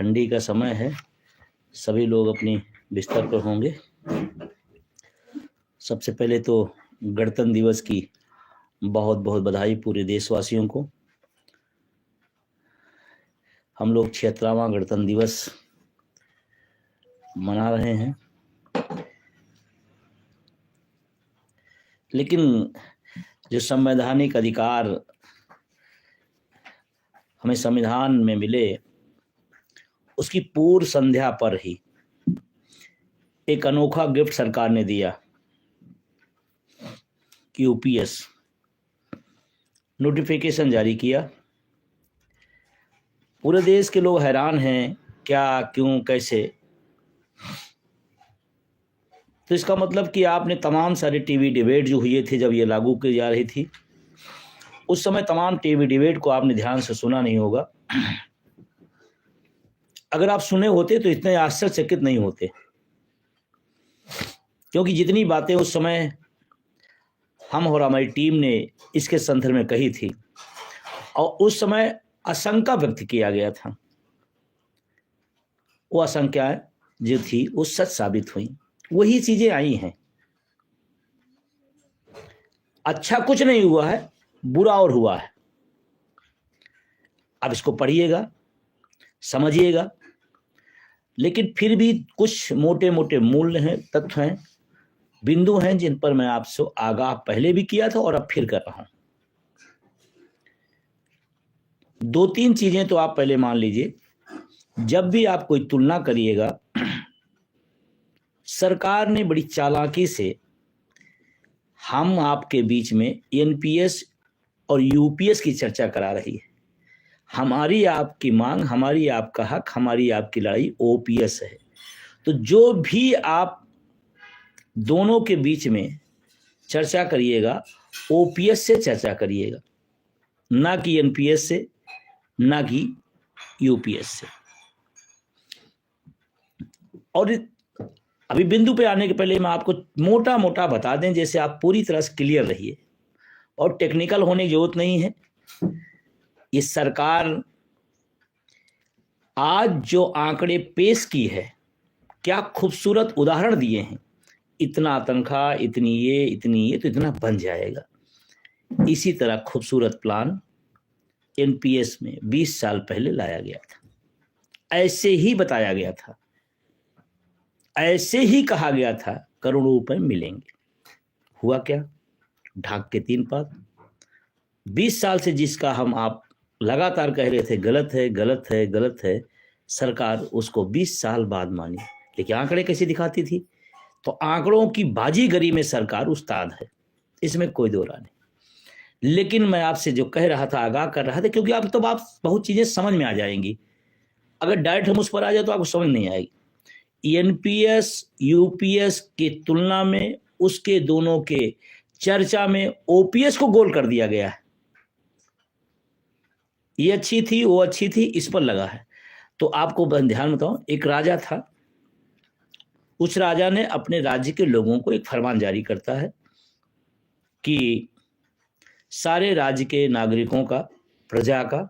ठंडी का समय है, सभी लोग अपनी बिस्तर पर होंगे। सबसे पहले तो गणतंत्र दिवस की बहुत बहुत बधाई पूरे देशवासियों को। हम लोग 76वां गणतंत्र दिवस मना रहे हैं, लेकिन जो संवैधानिक अधिकार हमें संविधान में मिले, उसकी पूर्व संध्या पर ही एक अनोखा गिफ्ट सरकार ने दिया कि यूपीएस नोटिफिकेशन जारी किया। पूरे देश के लोग हैरान हैं, क्या, क्यों, कैसे। तो इसका मतलब कि आपने तमाम सारे टीवी डिबेट जो हुए थे जब ये लागू की जा रही थी, उस समय तमाम टीवी डिबेट को आपने ध्यान से सुना नहीं होगा। अगर आप सुने होते तो इतने आश्चर्यचकित नहीं होते, क्योंकि जितनी बातें उस समय हम और हमारी टीम ने इसके संदर्भ में कही थी और उस समय आशंका व्यक्त किया गया था, वो आशंकाएं जो थी वो सच साबित हुई। वही चीजें आई हैं। अच्छा कुछ नहीं हुआ है, बुरा और हुआ है। अब इसको पढ़िएगा, समझिएगा, लेकिन फिर भी कुछ मोटे मोटे मूल्य हैं, तथ्य हैं, बिंदु हैं जिन पर मैं आपसे आगाह पहले भी किया था और अब फिर कर रहा हूं। दो तीन चीजें तो आप पहले मान लीजिए। जब भी आप कोई तुलना करिएगा, सरकार ने बड़ी चालाकी से हम आपके बीच में एनपीएस और यूपीएस की चर्चा करा रही है। हमारी आपकी मांग, हमारी आपका हक, हमारी आपकी लड़ाई ओपीएस है। तो जो भी आप दोनों के बीच में चर्चा करिएगा, ओपीएस से चर्चा करिएगा, ना कि एनपीएस से, ना कि यूपीएस से। और अभी बिंदु पे आने के पहले मैं आपको मोटा मोटा बता दें, जैसे आप पूरी तरह से क्लियर रहिए और टेक्निकल होने की जरूरत नहीं है। ये सरकार आज जो आंकड़े पेश की है, क्या खूबसूरत उदाहरण दिए हैं। इतना तनख्वाह, इतनी ये तो इतना बन जाएगा। इसी तरह खूबसूरत प्लान एनपीएस में 20 साल पहले लाया गया था। ऐसे ही बताया गया था, ऐसे ही कहा गया था करोड़ों रुपए मिलेंगे। हुआ क्या? ढाक के 3 पात। 20 साल से जिसका हम आप लगातार कह रहे थे गलत है, गलत है, गलत है, सरकार उसको 20 साल बाद मानी। लेकिन आंकड़े कैसे दिखाती थी? तो आंकड़ों की बाजीगरी में सरकार उस्ताद है, इसमें कोई दो राय नहीं। लेकिन मैं आपसे जो कह रहा था, आगाह कर रहा था, क्योंकि अब तो आप बहुत चीजें समझ में आ जाएंगी। अगर डायरेक्ट हम उस पर आ जाए तो आपको समझ नहीं आएगी। एनपीएस यूपीएस की तुलना में उसके दोनों के चर्चा में ओपीएस को गोल कर दिया गया है। ये अच्छी थी, वो अच्छी थी, इस पर लगा है। तो आपको ध्यान बताऊं, एक राजा था। उस राजा ने अपने राज्य के लोगों को एक फरमान जारी करता है कि सारे राज्य के नागरिकों का, प्रजा का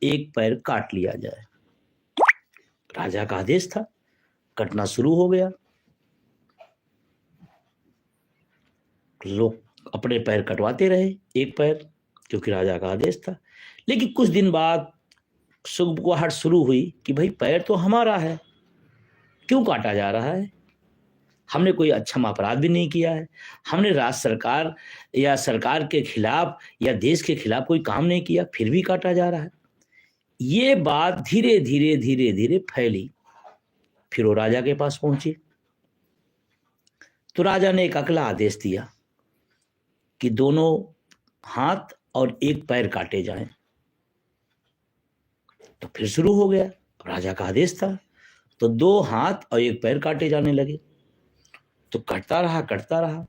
एक पैर काट लिया जाए। राजा का आदेश था, कटना शुरू हो गया। लोग अपने पैर कटवाते रहे, एक पैर, क्योंकि राजा का आदेश था। लेकिन कुछ दिन बाद सुगबुगाहट शुरू हुई कि भाई पैर तो हमारा है, क्यों काटा जा रहा है? हमने कोई अच्छा अपराध भी नहीं किया है, हमने राज्य सरकार या सरकार के खिलाफ या देश के खिलाफ कोई काम नहीं किया, फिर भी काटा जा रहा है। ये बात धीरे धीरे धीरे धीरे फैली, फिर वो राजा के पास पहुंची। तो राजा ने एक अगला आदेश दिया कि दोनों हाथ और एक पैर काटे जाएं। तो फिर शुरू हो गया, राजा का आदेश था, तो 2 हाथ और 1 पैर काटे जाने लगे। तो कटता रहा, कटता रहा।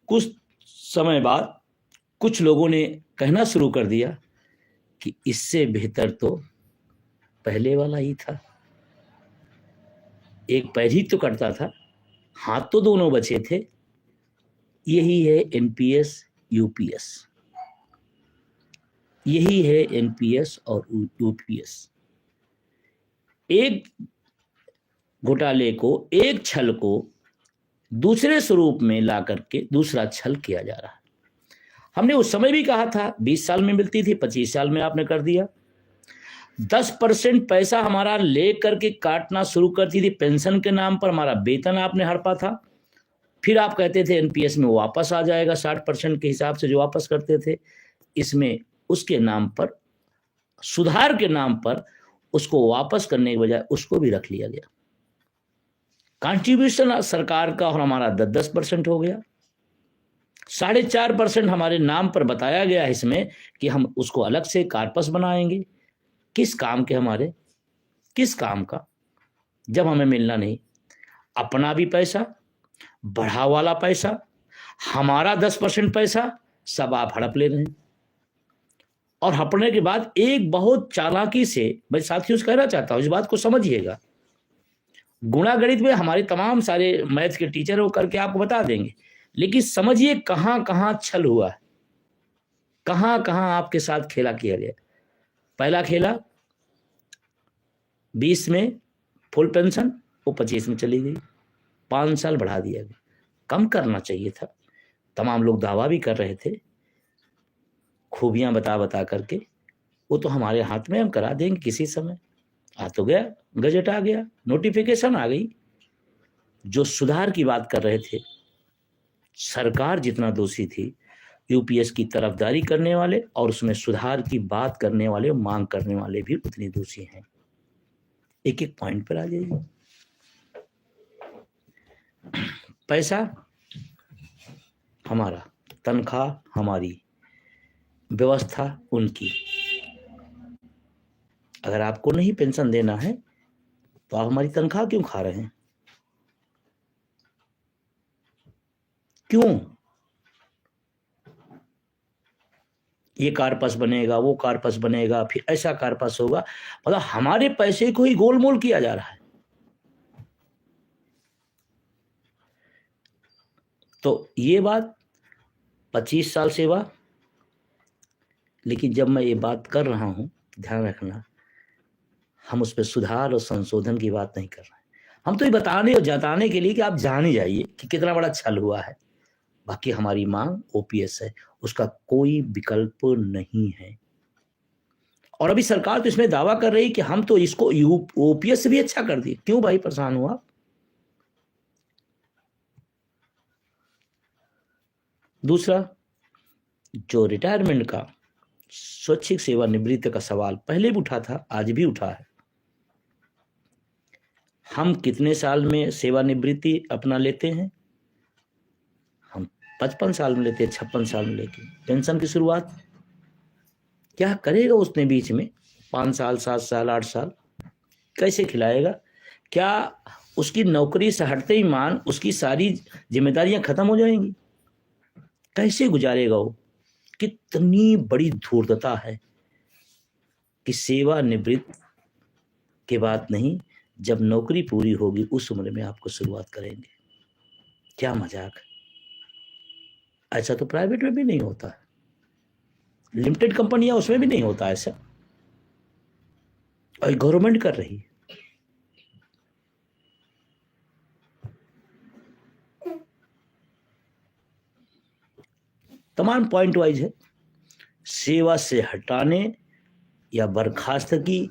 कुछ समय बाद कुछ लोगों ने कहना शुरू कर दिया कि इससे बेहतर तो पहले वाला ही था। एक पैर ही तो कटता था, हाथ तो दोनों बचे थे। यही है एनपीएस यूपीएस, यही है एनपीएस और यूपीएस। एक घोटाले को, एक छल को दूसरे स्वरूप में ला करके दूसरा छल किया जा रहा है। हमने उस समय भी कहा था 20 साल में मिलती थी, 25 साल में आपने कर दिया। 10% पैसा हमारा ले करके काटना शुरू करती थी पेंशन के नाम पर, हमारा वेतन आपने हड़पा था। फिर आप कहते थे एनपीएस में वापस आ जाएगा 60% के हिसाब से जो वापस करते थे। इसमें उसके नाम पर, सुधार के नाम पर उसको वापस करने के बजाय उसको भी रख लिया गया। कंट्रीब्यूशन सरकार का और हमारा 10% हो गया। 4.5% हमारे नाम पर बताया गया है इसमें कि हम उसको अलग से कार्पस बनाएंगे। किस काम के हमारे, किस काम का, जब हमें मिलना नहीं। अपना भी पैसा, बढ़ा वाला पैसा, हमारा 10% पैसा सब आप हड़प ले रहे हैं। और हड़पने के बाद एक बहुत चालाकी से, मैं साथियों से कहना चाहता हूं, इस बात को समझिएगा। गुणा गणित में हमारे तमाम सारे मैथ के टीचर वो करके आपको बता देंगे, लेकिन समझिए कहां कहां छल हुआ है, कहां कहां आपके साथ खेला किया गया। पहला खेला 20 में फुल पेंशन, वो 25 में चली गई, 5 साल बढ़ा दिया गया। कम करना चाहिए था। तमाम लोग दावा भी कर रहे थे, खूबियां बता बता करके, वो तो हमारे हाथ में, हम करा देंगे किसी समय। आ तो गया, गजट आ गया, नोटिफिकेशन आ गई। जो सुधार की बात कर रहे थे, सरकार जितना दोषी थी, यूपीएस की तरफदारी करने वाले और उसमें सुधार की बात करने वाले, मांग करने वाले भी उतने दोषी हैं। एक एक पॉइंट पर आ जाइए। पैसा हमारा, तनख्वाह हमारी, व्यवस्था उनकी। अगर आपको नहीं पेंशन देना है तो आप हमारी तनख्वाह क्यों खा रहे हैं? क्यों? ये कार्पस बनेगा, वो कार्पस बनेगा, फिर ऐसा कार्पस होगा, मतलब हमारे पैसे को ही गोलमोल किया जा रहा है। तो ये बात 25 साल सेवा, लेकिन जब मैं ये बात कर रहा हूं, ध्यान रखना, हम उस पर सुधार और संशोधन की बात नहीं कर रहे हैं। हम तो ये बताने और जताने के लिए कि आप जान ही जाइए कि कितना बड़ा छल हुआ है। बाकी हमारी मांग ओपीएस है, उसका कोई विकल्प नहीं है। और अभी सरकार तो इसमें दावा कर रही है कि हम तो इसको ओपीएस से भी अच्छा कर दिए। क्यों भाई परेशान हुआ? दूसरा, जो रिटायरमेंट का, स्वैच्छिक सेवानिवृत्ति का सवाल पहले भी उठा था, आज भी उठा है। हम कितने साल में सेवानिवृत्ति अपना लेते हैं? हम 55 साल में लेते हैं, 56 साल में लेके पेंशन की शुरुआत। क्या करेगा उसने बीच में 5 साल, 7 साल, 8 साल? कैसे खिलाएगा? क्या उसकी नौकरी से हटते ही मान उसकी सारी जिम्मेदारियां खत्म हो जाएंगी? कैसे गुजारेगा वो? कितनी बड़ी धूर्तता है कि सेवानिवृत्त के बाद नहीं, जब नौकरी पूरी होगी उस उम्र में आपको शुरुआत करेंगे। क्या मजाक है? ऐसा तो प्राइवेट में भी नहीं होता है, लिमिटेड कंपनियां उसमें भी नहीं होता ऐसा, और गवर्नमेंट कर रही है। तमाम पॉइंट वाइज है। सेवा से हटाने या बर्खास्तगी,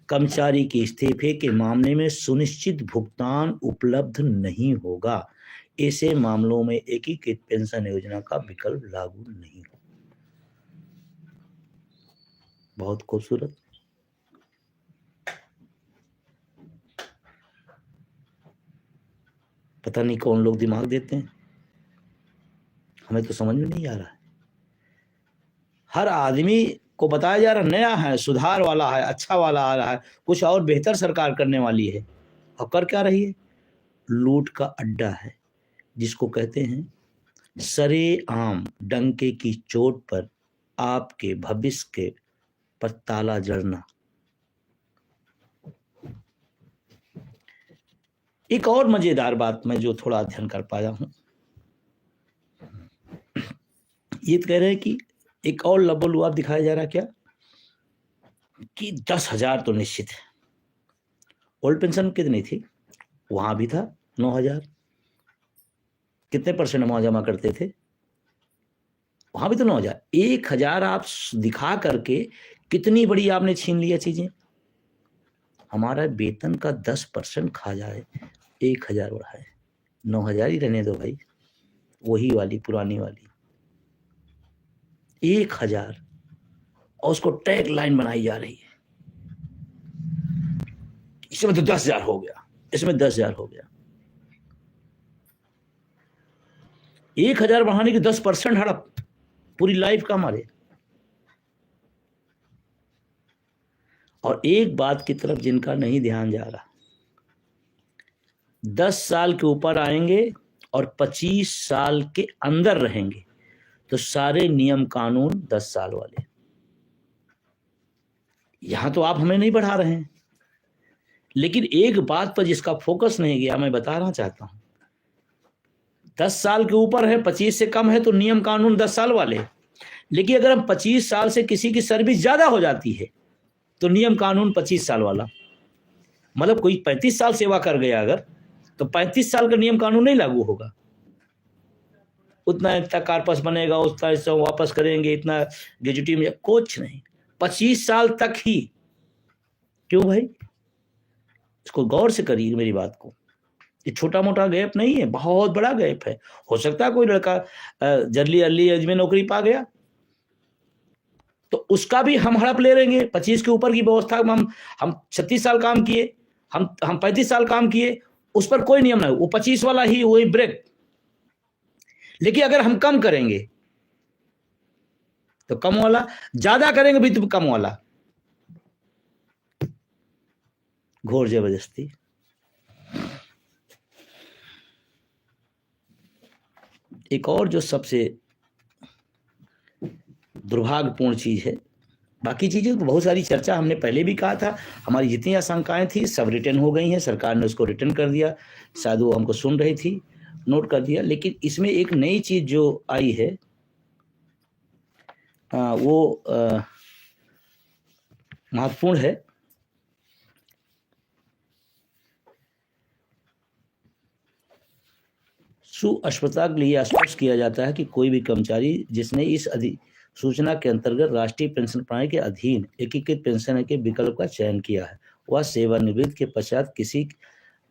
कर्मचारी के इस्तीफे के मामले में सुनिश्चित भुगतान उपलब्ध नहीं होगा। ऐसे मामलों में एकीकृत पेंशन योजना का विकल्प लागू नहीं होगा। बहुत खूबसूरत। पता नहीं कौन लोग दिमाग देते हैं, हमें तो समझ में नहीं आ रहा है। हर आदमी को बताया जा रहा नया है, सुधार वाला है, अच्छा वाला आ रहा है, कुछ और बेहतर सरकार करने वाली है, और कर क्या रही है? लूट का अड्डा है, जिसको कहते हैं सरेआम डंके की चोट पर आपके भविष्य के पर ताला जड़ना। एक और मजेदार बात मैं जो थोड़ा अध्ययन कर पाया हूं, ये कह रहे हैं कि एक और लबोलुआब दिखाया जा रहा है क्या, कि 10,000 तो निश्चित है, ओल्ड पेंशन कितनी थी? वहां भी था 9,000। कितने परसेंट अमाउंट जमा करते थे? वहां भी तो 9,000। 1,000 आप दिखा करके कितनी बड़ी आपने छीन लिया चीजें। हमारा वेतन का 10% खा जाए, 1,000 बढ़ाए, 9,000 ही रहने दो भाई, वही वाली पुरानी वाली 1,000, और उसको टैग लाइन बनाई जा रही है। इसमें तो 10,000 हो गया, इसमें 10,000 हो गया। 1,000 बढ़ाने की 10% हड़प, पूरी लाइफ का हमारे। और एक बात की तरफ जिनका नहीं ध्यान जा रहा, 10 साल के ऊपर आएंगे और 25 साल के अंदर रहेंगे तो सारे नियम कानून 10 साल वाले। यहां तो आप हमें नहीं बढ़ा रहे हैं, लेकिन एक बात पर जिसका फोकस नहीं गया, मैं बताना चाहता हूं। 10 साल के ऊपर है, 25 से कम है तो नियम कानून 10 साल वाले। लेकिन अगर हम 25 साल से किसी की सर्विस ज्यादा हो जाती है तो नियम कानून 25 साल वाला। मतलब कोई 35 साल सेवा कर गया अगर, तो 35 साल का नियम कानून नहीं लागू होगा। उतना इतना कार्पस बनेगा, उतना इससे वापस करेंगे, इतना गेजुटी में कुछ नहीं, 25 साल तक ही। क्यों भाई? इसको गौर से करिए मेरी बात को। ये छोटा मोटा गैप नहीं है, बहुत बड़ा गैप है। हो सकता है कोई लड़का जल्दी अर्ली एज में नौकरी पा गया तो उसका भी हम हड़प ले लेंगे। 25 के ऊपर की व्यवस्था हम 36 साल काम किए, हम 35 साल काम किए, उस पर कोई नियम नहीं, वो 25 वाला ही वही ब्रेक। लेकिन अगर हम कम करेंगे तो कम वाला, ज्यादा करेंगे भी तो कम वाला। घोर जबरदस्ती। एक और जो सबसे दुर्भाग्यपूर्ण चीज है, बाकी चीजें तो बहुत सारी चर्चा हमने पहले भी कहा था, हमारी जितनी आशंकाएं थी सब रिटर्न हो गई हैं, सरकार ने उसको रिटर्न कर दिया। शायद वो हमको सुन रही थी, नोट कर दिया। लेकिन इसमें एक नई चीज जो आई है वो महत्वपूर्ण है। सुस्पष्टता के लिए स्पष्ट किया जाता है कि कोई भी कर्मचारी जिसने इस अधिसूचना के अंतर्गत राष्ट्रीय पेंशन प्रणाली के अधीन एकीकृत पेंशन के विकल्प का चयन किया है, वह सेवानिवृत्ति के पश्चात किसी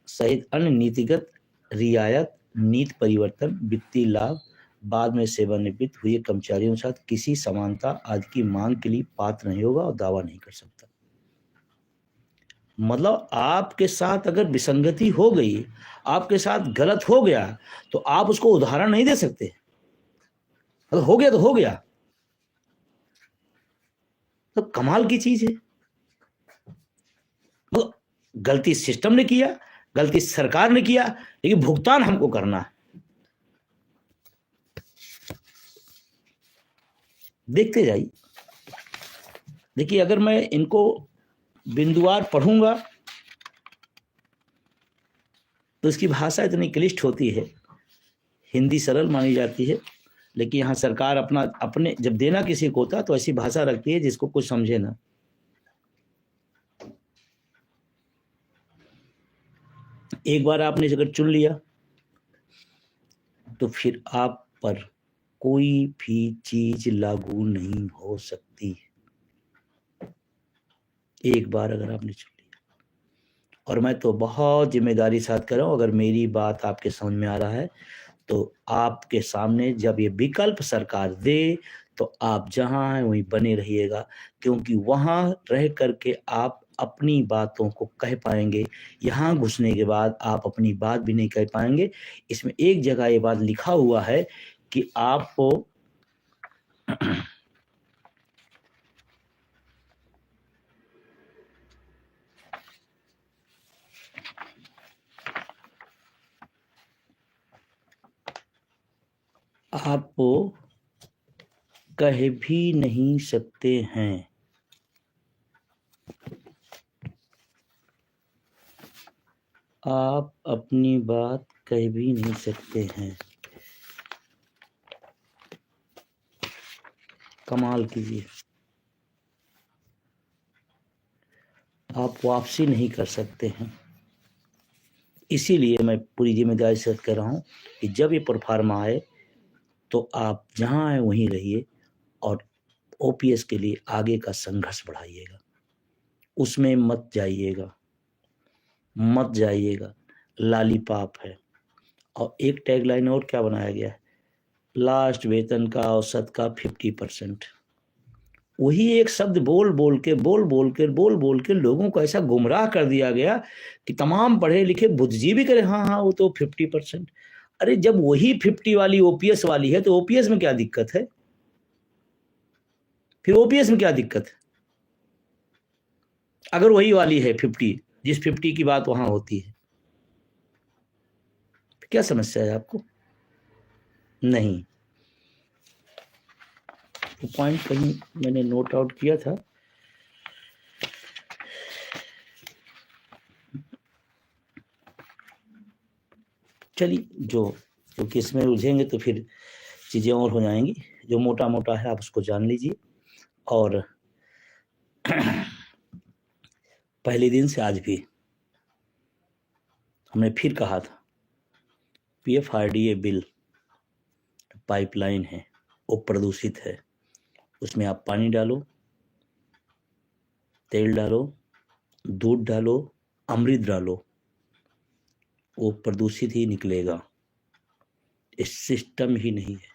सहित अन्य नीतिगत रियायत, नीति परिवर्तन, वित्तीय लाभ, बाद में सेवानिवृत्त हुए कर्मचारियों के साथ किसी समानता आदि की मांग के लिए पात्र नहीं होगा और दावा नहीं कर सकता। मतलब आपके साथ अगर विसंगति हो गई, आपके साथ गलत हो गया, तो आप उसको उदाहरण नहीं दे सकते। मतलब हो गया तो हो गया, तो कमाल की चीज है। वो गलती सिस्टम ने किया, गलती सरकार ने किया, लेकिन भुगतान हमको करना है। देखते जाइए। देखिए, अगर मैं इनको बिंदुवार पढ़ूंगा तो इसकी भाषा इतनी क्लिष्ट होती है। हिंदी सरल मानी जाती है, लेकिन यहाँ सरकार अपने जब देना किसी को होता तो ऐसी भाषा रखती है जिसको कुछ समझे ना। एक बार आपने अगर चुन लिया तो फिर आप पर कोई भी चीज लागू नहीं हो सकती। एक बार अगर आपने चुन लिया, और मैं तो बहुत जिम्मेदारी साथ कर रहा हूं, अगर मेरी बात आपके समझ में आ रहा है तो आपके सामने जब ये विकल्प सरकार दे तो आप जहां हैं वहीं बने रहिएगा, क्योंकि वहां रह करके आप अपनी बातों को कह पाएंगे। यहाँ घुसने के बाद आप अपनी बात भी नहीं कह पाएंगे। इसमें एक जगह ये बात लिखा हुआ है कि आपको आप कह भी नहीं सकते हैं, आप अपनी बात कह भी नहीं सकते हैं। कमाल कीजिए। आप वापसी नहीं कर सकते हैं। इसीलिए मैं पूरी जिम्मेदारी से कह रहा हूँ कि जब ये प्रोफार्मा आए तो आप जहाँ आए वहीं रहिए और ओपीएस के लिए आगे का संघर्ष बढ़ाइएगा, उसमें मत जाइएगा, मत जाइएगा, लॉलीपॉप है। और एक टैगलाइन और क्या बनाया गया है, लास्ट वेतन का औसत का 50%। वही एक शब्द बोल बोल के लोगों को ऐसा गुमराह कर दिया गया कि तमाम पढ़े लिखे बुद्धिजीवी करें हाँ हाँ वो तो 50%। अरे जब वही 50 वाली ओपीएस वाली है तो ओपीएस में क्या दिक्कत है? फिर ओपीएस में क्या दिक्कत है अगर वही वाली है 50, जिस 50 की बात वहां होती है? क्या समस्या है आपको? नहीं, तो पॉइंट कहीं मैंने नोट आउट किया था। चलिए, जो क्योंकि इसमें उलझेंगे तो फिर चीज़ें और हो जाएंगी। जो मोटा मोटा है आप उसको जान लीजिए। और पहले दिन से आज भी हमने फिर कहा था, पीएफआरडीए बिल पाइपलाइन है, वो प्रदूषित है, उसमें आप पानी डालो, तेल डालो, दूध डालो, अमृत डालो, वो प्रदूषित ही निकलेगा। इस सिस्टम ही नहीं है,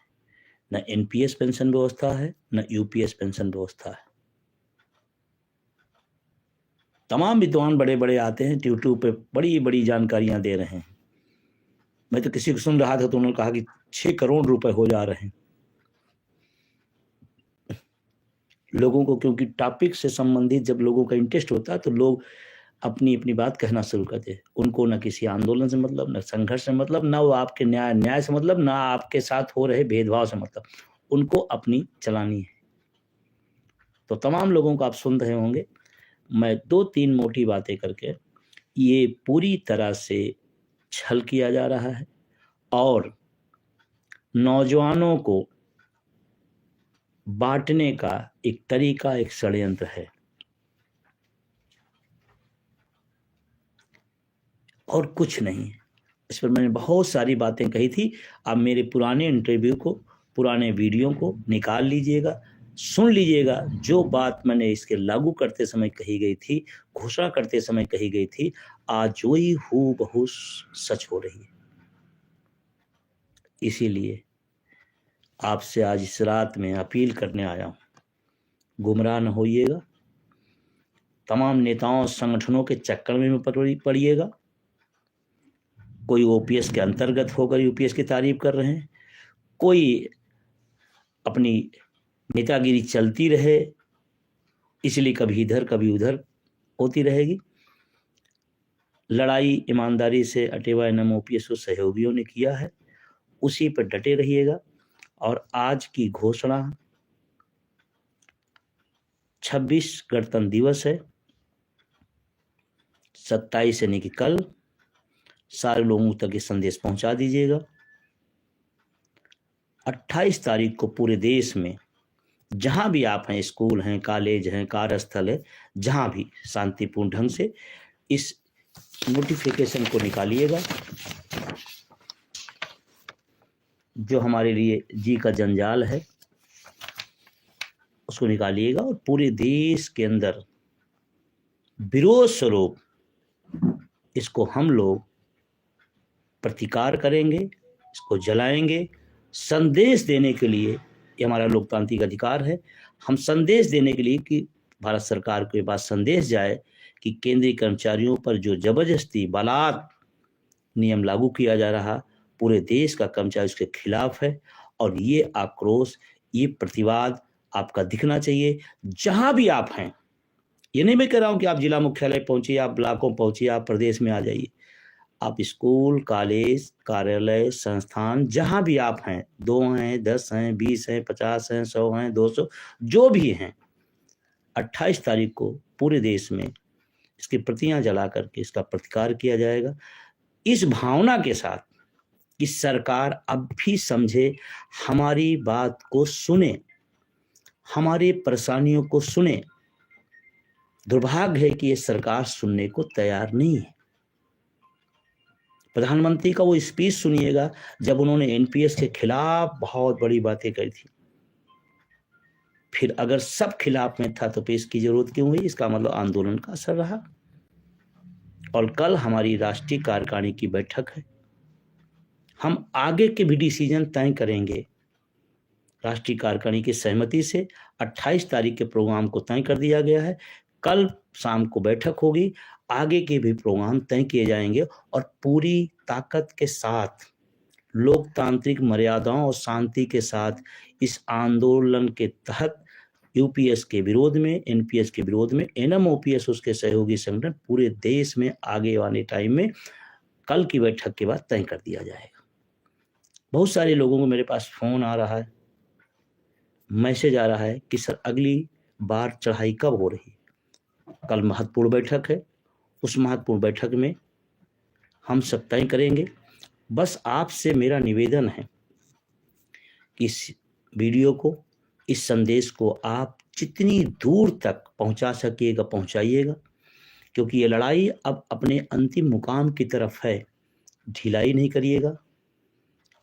न एनपीएस पेंशन व्यवस्था है, न यूपीएस पेंशन व्यवस्था है। तमाम विद्वान बड़े बड़े आते हैं यूट्यूब पे, बड़ी बड़ी जानकारियां दे रहे हैं। मैं तो किसी को सुन रहा था तो उन्होंने कहा कि 6 करोड़ रुपए हो जा रहे हैं। लोगों को क्योंकि टॉपिक से संबंधित जब लोगों का इंटरेस्ट होता है तो लोग अपनी अपनी बात कहना शुरू करते हैं। उनको न किसी आंदोलन से मतलब, न संघर्ष से मतलब, न वो आपके न्याय से मतलब, न आपके साथ हो रहे भेदभाव से मतलब, उनको अपनी चलानी है। तो तमाम लोगों को आप सुन रहे होंगे, मैं 2-3 मोटी बातें करके ये पूरी तरह से छल किया जा रहा है और नौजवानों को बांटने का एक तरीका, एक षड्यंत्र है और कुछ नहीं है। इस पर मैंने बहुत सारी बातें कही थी। आप मेरे पुराने इंटरव्यू को, पुराने वीडियो को निकाल लीजिएगा, सुन लीजिएगा। जो बात मैंने इसके लागू करते समय कही गई थी, घोषणा करते समय कही गई थी, आज वही हूबहू सच हो रही है। इसीलिए आपसे आज इस रात में अपील करने आया हूं, गुमराह न होइएगा, तमाम नेताओं संगठनों के चक्कर में पड़िएगा। कोई ओपीएस के अंतर्गत होकर यूपीएस की तारीफ कर रहे हैं, कोई अपनी नेतागिरी चलती रहे, इसलिए कभी इधर कभी उधर होती रहेगी। लड़ाई ईमानदारी से अटेवा एनएम ओपीएस सहयोगियों ने किया है, उसी पर डटे रहिएगा। और आज की घोषणा, 26 गणतंत्र दिवस है, 27 यानी कि कल सारे लोगों तक ये संदेश पहुंचा दीजिएगा। 28 तारीख को पूरे देश में जहां भी आप हैं, स्कूल हैं, कॉलेज हैं, कार्यस्थल है, जहां भी शांतिपूर्ण ढंग से इस नोटिफिकेशन को निकालिएगा जो हमारे लिए जी का जंजाल है, उसको निकालिएगा और पूरे देश के अंदर विरोध स्वरूप इसको हम लोग प्रतिकार करेंगे, इसको जलाएंगे। संदेश देने के लिए, ये हमारा लोकतांत्रिक अधिकार है, हम संदेश देने के लिए कि भारत सरकार के पास संदेश जाए कि केंद्रीय कर्मचारियों पर जो जबरदस्ती बलात् नियम लागू किया जा रहा, पूरे देश का कर्मचारी उसके खिलाफ है। और ये आक्रोश, ये प्रतिवाद आपका दिखना चाहिए जहां भी आप हैं। ये नहीं मैं कह रहा हूं कि आप जिला मुख्यालय पहुंचिए, आप ब्लॉकों पहुंचिए, आप प्रदेश में आ जाइए। आप स्कूल, कॉलेज, कार्यालय, संस्थान, जहां भी आप हैं, 2 हैं, 10 हैं, 20 हैं, 50 हैं, 100 हैं, 200 जो भी हैं, 28 तारीख को पूरे देश में इसकी प्रतियां जला करके इसका प्रतिकार किया जाएगा, इस भावना के साथ कि सरकार अब भी समझे, हमारी बात को सुने, हमारी परेशानियों को सुने। दुर्भाग्य है कि ये सरकार सुनने को तैयार नहीं है। प्रधानमंत्री का वो स्पीच सुनिएगा जब उन्होंने एनपीएस के खिलाफ बहुत बड़ी बातें कही थी। फिर अगर सब खिलाफ में था तो पेश की जरूरत क्यों हुई? इसका मतलब आंदोलन का असर रहा। और कल हमारी राष्ट्रीय कार्यकारिणी की बैठक है, हम आगे के भी डिसीजन तय करेंगे। राष्ट्रीय कार्यकारिणी की सहमति से 28 तारीख के प्रोग्राम को तय कर दिया गया है। कल शाम को बैठक होगी, आगे के भी प्रोग्राम तय किए जाएंगे और पूरी ताकत के साथ लोकतांत्रिक मर्यादाओं और शांति के साथ इस आंदोलन के तहत यूपीएस के विरोध में, एनपीएस के विरोध में, एनएमओपीएस उसके सहयोगी संगठन पूरे देश में आगे आने टाइम में कल की बैठक के बाद तय कर दिया जाएगा। बहुत सारे लोगों को मेरे पास फोन आ रहा है, मैसेज आ रहा है कि सर अगली बार चढ़ाई कब हो रही? कल महत्वपूर्ण बैठक है, उस महत्वपूर्ण बैठक में हम सब तय करेंगे। बस आपसे मेरा निवेदन है कि इस वीडियो को, इस संदेश को आप जितनी दूर तक पहुंचा सकिएगा पहुंचाइएगा, क्योंकि ये लड़ाई अब अपने अंतिम मुकाम की तरफ है। ढिलाई नहीं करिएगा,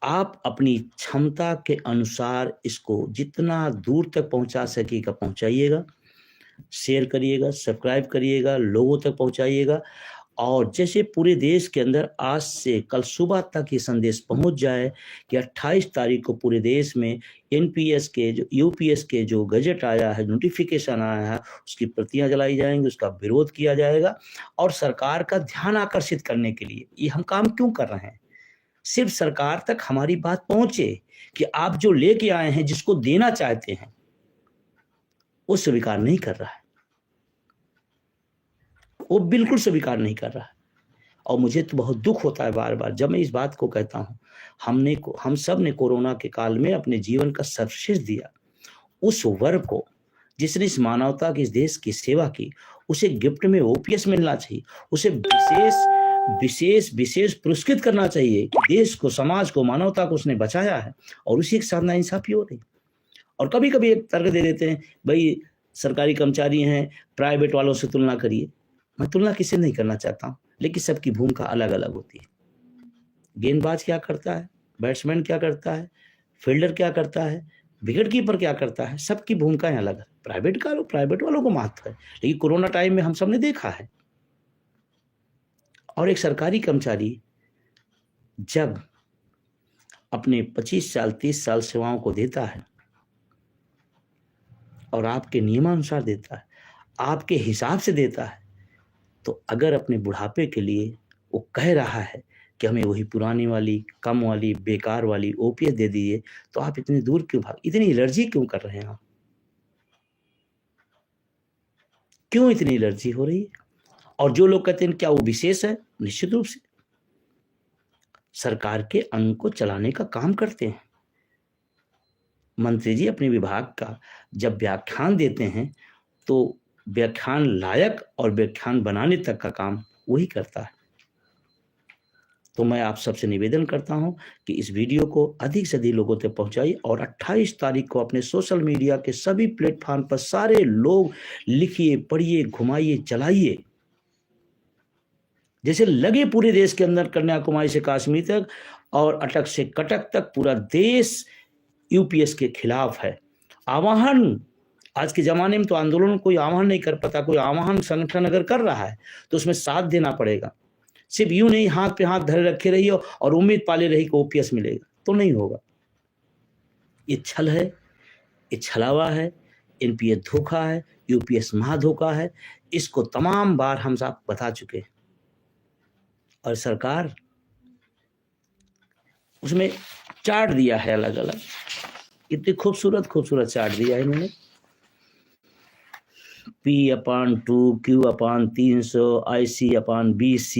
आप अपनी क्षमता के अनुसार इसको जितना दूर तक पहुंचा सकिएगा पहुंचाइएगा, शेयर करिएगा, सब्सक्राइब करिएगा, लोगों तक पहुंचाइएगा। और जैसे पूरे देश के अंदर आज से कल सुबह तक ये संदेश पहुंच जाए कि 28 तारीख को पूरे देश में एनपीएस के जो यूपीएस के जो गजट आया है, नोटिफिकेशन आया है, उसकी प्रतियां जलाई जाएंगी, उसका विरोध किया जाएगा। और सरकार का ध्यान आकर्षित करने के लिए ये हम काम क्यों कर रहे हैं? सिर्फ सरकार तक हमारी बात पहुंचे कि आप जो लेके आए हैं, जिसको देना चाहते हैं, वो स्वीकार नहीं कर रहा है, वो बिल्कुल स्वीकार नहीं कर रहा है। और मुझे तो बहुत दुख होता है बार बार जब मैं इस बात को कहता हूँ। हम सब ने कोरोना के काल में अपने जीवन का सर्वश्रेष्ठ दिया। उस वर्ग को जिसने इस मानवता की, इस देश की सेवा की, उसे गिफ्ट में ओपीएस मिलना चाहिए, उसे विशेष पुरस्कृत करना चाहिए कि देश को, समाज को, मानवता को उसने बचाया है। और उसी के साथ नाइंसाफी हो रही। और कभी कभी एक तर्क दे देते हैं, भाई सरकारी कर्मचारी हैं, प्राइवेट वालों से तुलना करिए। मैं तुलना किसी नहीं करना चाहता हूँ, लेकिन सबकी भूमिका अलग अलग होती है। गेंदबाज क्या करता है, बैट्समैन क्या करता है, फील्डर क्या करता है, विकेट कीपर क्या करता है, सबकी भूमिकाएं अलग है। प्राइवेट वालों को महत्व है, लेकिन कोरोना टाइम में हम सब ने देखा है। और एक सरकारी कर्मचारी जब अपने 25 साल 30 साल सेवाओं को देता है और आपके नियमानुसार देता है, आपके हिसाब से देता है, तो अगर अपने बुढ़ापे के लिए वो कह रहा है कि हमें वही पुरानी वाली, कम वाली, बेकार वाली ओपीएस दे दीजिए, तो आप इतनी दूर क्यों इतनी एलर्जी क्यों कर रहे हैं? आप क्यों इतनी एलर्जी हो रही है? और जो लोग कहते हैं क्या वो विशेष है? निश्चित रूप से सरकार के अंग को चलाने का काम करते हैं। मंत्री जी अपने विभाग का जब व्याख्यान देते हैं तो व्याख्यान लायक और व्याख्यान बनाने तक का काम वही करता है। तो मैं आप सबसे निवेदन करता हूं कि इस वीडियो को अधिक से अधिक लोगों तक पहुंचाइए और 28 तारीख को अपने सोशल मीडिया के सभी प्लेटफॉर्म पर सारे लोग लिखिए, पढ़िए, घुमाइए, चलाइए। जैसे लगे पूरे देश के अंदर, कन्याकुमारी से कश्मीर तक और अटक से कटक तक पूरा देश यूपीएस के खिलाफ है। आह्वान, आज के जमाने में तो आंदोलन कोई आह्वान नहीं कर पाता। कोई आह्वान संगठन अगर कर रहा है तो उसमें साथ देना पड़ेगा। सिर्फ यूं नहीं हाथ पे हाथ धरे रखे रहिए और उम्मीद पाले रही कि ओपीएस मिलेगा, तो नहीं होगा। ये छल है, ये छलावा है, एनपीएस धोखा है, यूपीएस महाधोखा है। इसको तमाम बार हम सब बता चुके हैं और सरकार उसमें चार्ट दिया है अलग अलग। इतनी खूबसूरत चार्ट दिया है इन्होंने। P/2, Q/300, IC/BC,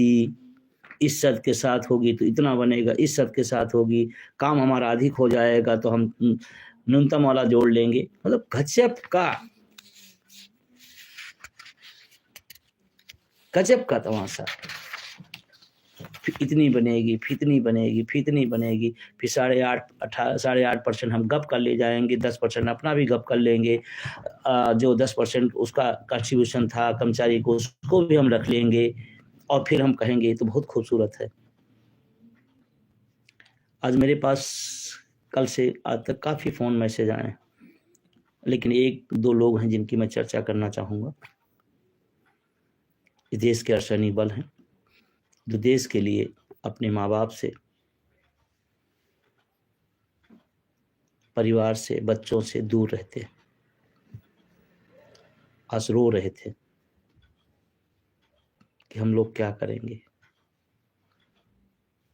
इस शर्त के साथ होगी तो इतना बनेगा, इस शर्त के साथ होगी, काम हमारा अधिक हो जाएगा तो हम न्यूनतम वाला जोड़ लेंगे। मतलब गजब का तमाशा। इतनी बनेगी, फितनी बनेगी, फिर 8.5% हम गप कर ले जाएंगे, 10% अपना भी गप कर लेंगे, जो 10% उसका कंट्रीब्यूशन था कर्मचारी को, उसको भी हम रख लेंगे और फिर हम कहेंगे तो बहुत खूबसूरत है। आज मेरे पास कल से आज तक काफ़ी फ़ोन मैसेज आए हैं, लेकिन एक दो लोग हैं जिनकी मैं चर्चा करना चाहूँगा। इस देश के अर्शनी बल हैं जो देश के लिए अपने माँ बाप से, परिवार से, बच्चों से दूर रहते हैं। आज रो रहे थे कि हम लोग क्या करेंगे,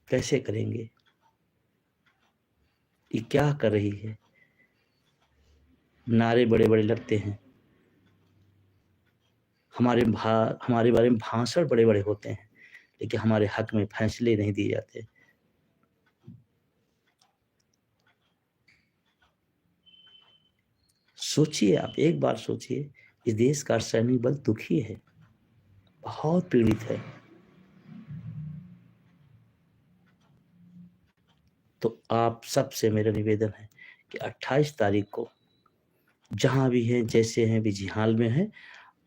कैसे करेंगे, ये क्या कर रही है। नारे बड़े बड़े लगते हैं, हमारे बारे में भाषण बड़े बड़े होते हैं, लेकिन हमारे हक में फैसले नहीं दिए जाते। सोचिए, आप एक बार सोचिए, इस देश का सैनिक बल दुखी है, बहुत पीड़ित है। तो आप सबसे मेरा निवेदन है कि 28 तारीख को जहां भी हैं, जैसे हैं, भी जिहाल में हैं,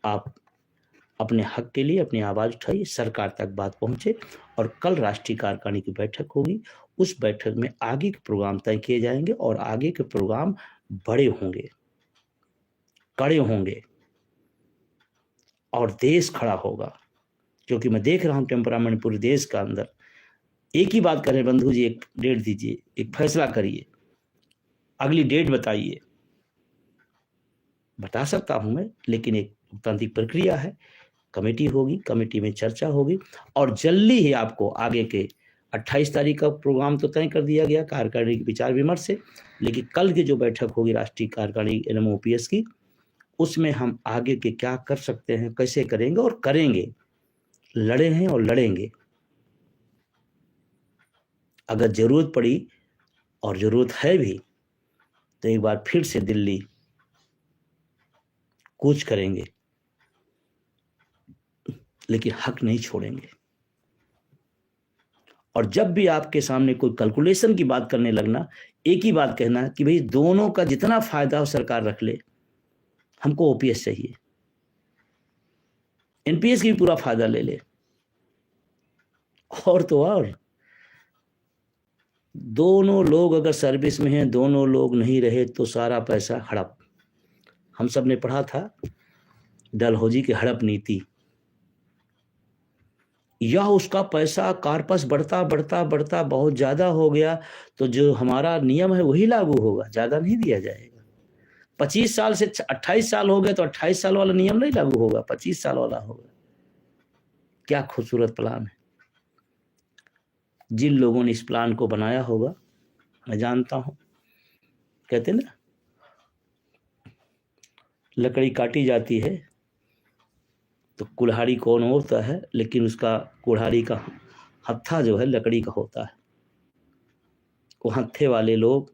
आप अपने हक के लिए अपनी आवाज़ उठाइए, सरकार तक बात पहुंचे। और कल राष्ट्रीय कार्यकारिणी की बैठक होगी, उस बैठक में आगे के प्रोग्राम तय किए जाएंगे और आगे के प्रोग्राम बड़े होंगे, कड़े होंगे और देश खड़ा होगा। क्योंकि मैं देख रहा हूं टेम्परामेंट पूरे देश का अंदर एक ही बात करें, बंधु जी एक डेट दीजिए, एक फैसला करिए, अगली डेट बताइए। बता सकता हूं मैं, लेकिन एक लोकतांत्रिक प्रक्रिया है, कमेटी होगी, कमेटी में चर्चा होगी और जल्दी ही आपको आगे के 28 तारीख का प्रोग्राम तो तय कर दिया गया कार्यकारिणी के विचार विमर्श से, लेकिन कल की जो बैठक होगी राष्ट्रीय कार्यकारिणी NMOPS की, उसमें हम आगे के क्या कर सकते हैं, कैसे करेंगे और करेंगे, लड़े हैं और लड़ेंगे। अगर जरूरत पड़ी और जरूरत है भी तो एक बार फिर से दिल्ली कूच करेंगे, लेकिन हक नहीं छोड़ेंगे। और जब भी आपके सामने कोई कैलकुलेशन की बात करने लगना, एक ही बात कहना कि भाई दोनों का जितना फायदा हो सरकार रख ले, हमको OPS चाहिए, NPS की भी पूरा फायदा ले ले। और तो और दोनों लोग अगर सर्विस में हैं, दोनों लोग नहीं रहे तो सारा पैसा हड़प। हम सब ने पढ़ा था डलहौजी की हड़प नीति। या उसका पैसा कार्पस बढ़ता बढ़ता बढ़ता बहुत ज्यादा हो गया तो जो हमारा नियम है वही लागू होगा, ज्यादा नहीं दिया जाएगा। 25 साल से 28 साल हो गए तो 28 साल वाला नियम नहीं लागू होगा, 25 साल वाला होगा। क्या खूबसूरत प्लान है। जिन लोगों ने इस प्लान को बनाया होगा, मैं जानता हूं, कहते ना लकड़ी काटी जाती है तो कुल्हाड़ी कौन होता है, लेकिन उसका कुल्हाड़ी का हत्था जो है लकड़ी का होता है। वो हत्थे वाले लोग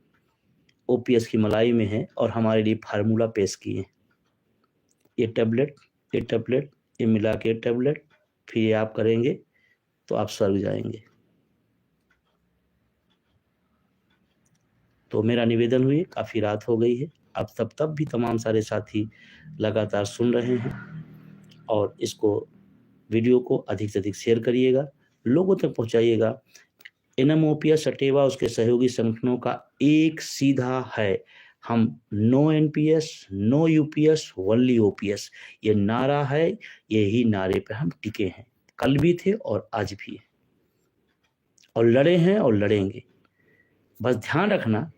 OPS की मलाई में हैं और हमारे लिए फार्मूला पेश किए हैं। ये टैबलेट, ये टैबलेट, ये मिला के टैबलेट, फिर ये आप करेंगे तो आप स्वर्ग जाएंगे। तो मेरा निवेदन हुई, काफ़ी रात हो गई है, आप तब भी तमाम सारे साथी लगातार सुन रहे हैं और इसको वीडियो को अधिक से अधिक शेयर करिएगा, लोगों तक पहुंचाइएगा। NMOPS अटेवा उसके सहयोगी संगठनों का एक सीधा है, हम no NPS, no UPS, only OPS, ये नारा है। यही नारे पे हम टिके हैं, कल भी थे और आज भी है, और लड़े हैं और लड़ेंगे। बस ध्यान रखना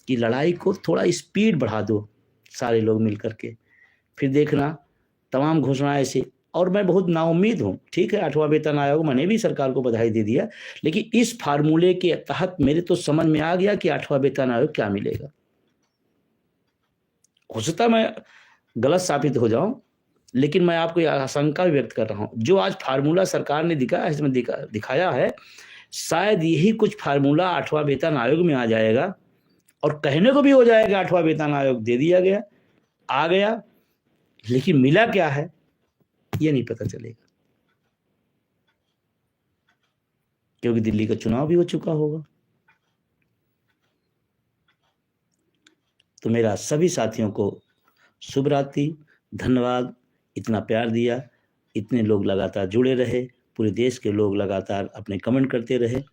कि लड़ाई को थोड़ा स्पीड बढ़ा दो सारे लोग मिल करके, फिर देखना तमाम घोषणाएं ऐसे। और मैं बहुत नाउम्मीद हूँ, ठीक है 8वां वेतन आयोग, मैंने भी सरकार को बधाई दे दिया, लेकिन इस फार्मूले के तहत मेरे तो समझ में आ गया कि 8वां वेतन आयोग क्या मिलेगा। हो सकता है मैं गलत साबित हो जाऊं, लेकिन मैं आपको यह आशंका व्यक्त कर रहा हूं, जो आज फार्मूला सरकार ने इसमें दिखाया है, शायद यही कुछ फार्मूला 8वां वेतन आयोग में आ जाएगा और कहने को भी हो जाएगा 8वां वेतन आयोग दे दिया गया, आ गया, लेकिन मिला क्या है ये नहीं पता चलेगा, क्योंकि दिल्ली का चुनाव भी हो चुका होगा। तो मेरा सभी साथियों को शुभ रात्रि, धन्यवाद। इतना प्यार दिया, इतने लोग लगातार जुड़े रहे, पूरे देश के लोग लगातार अपने कमेंट करते रहे,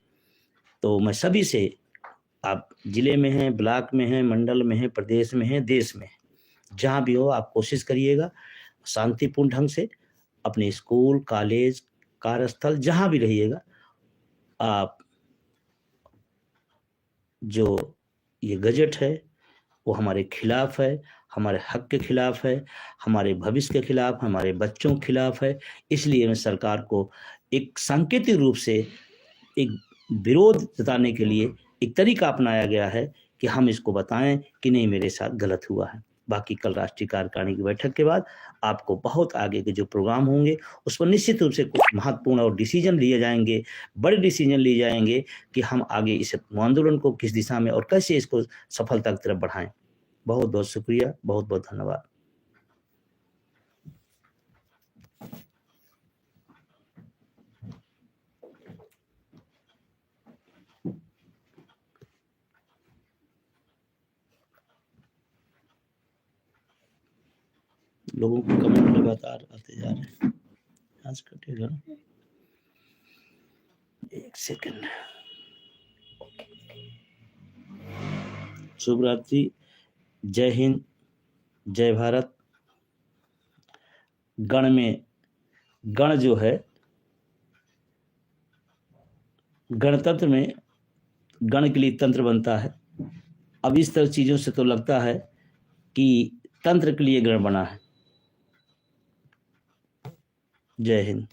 तो मैं सभी से आप जिले में हैं, ब्लॉक में हैं, मंडल में हैं, प्रदेश में हैं, देश में हैं, जहाँ भी हो आप कोशिश करिएगा शांतिपूर्ण ढंग से अपने स्कूल, कॉलेज, कार्यस्थल जहाँ भी रहिएगा, आप जो ये गजट है वो हमारे खिलाफ है, हमारे हक के खिलाफ है, हमारे भविष्य के खिलाफ, हमारे बच्चों के खिलाफ है। इसलिए मैं सरकार को एक सांकेतिक रूप से एक विरोध जताने के लिए एक तरीका अपनाया गया है कि हम इसको बताएं कि नहीं मेरे साथ गलत हुआ है। बाकी कल राष्ट्रीय कार्यकारिणी की बैठक के बाद आपको बहुत आगे के जो प्रोग्राम होंगे उस पर निश्चित रूप से कुछ महत्वपूर्ण और डिसीजन लिए जाएंगे, बड़े डिसीजन लिए जाएंगे कि हम आगे इस आंदोलन को किस दिशा में और कैसे इसको सफलता की तरफ बढ़ाएं। बहुत बहुत शुक्रिया, बहुत बहुत धन्यवाद। लोगों के कमेंट लगातार आते जा रहे हैं, आज कटेगा ना, एक सेकंड। शुभ रात्रि, जय हिंद, जय भारत। गण में गण जो है, गणतंत्र में गण के लिए तंत्र बनता है। अब इस तरह चीजों से तो लगता है कि तंत्र के लिए गण बना है। जय हिंद।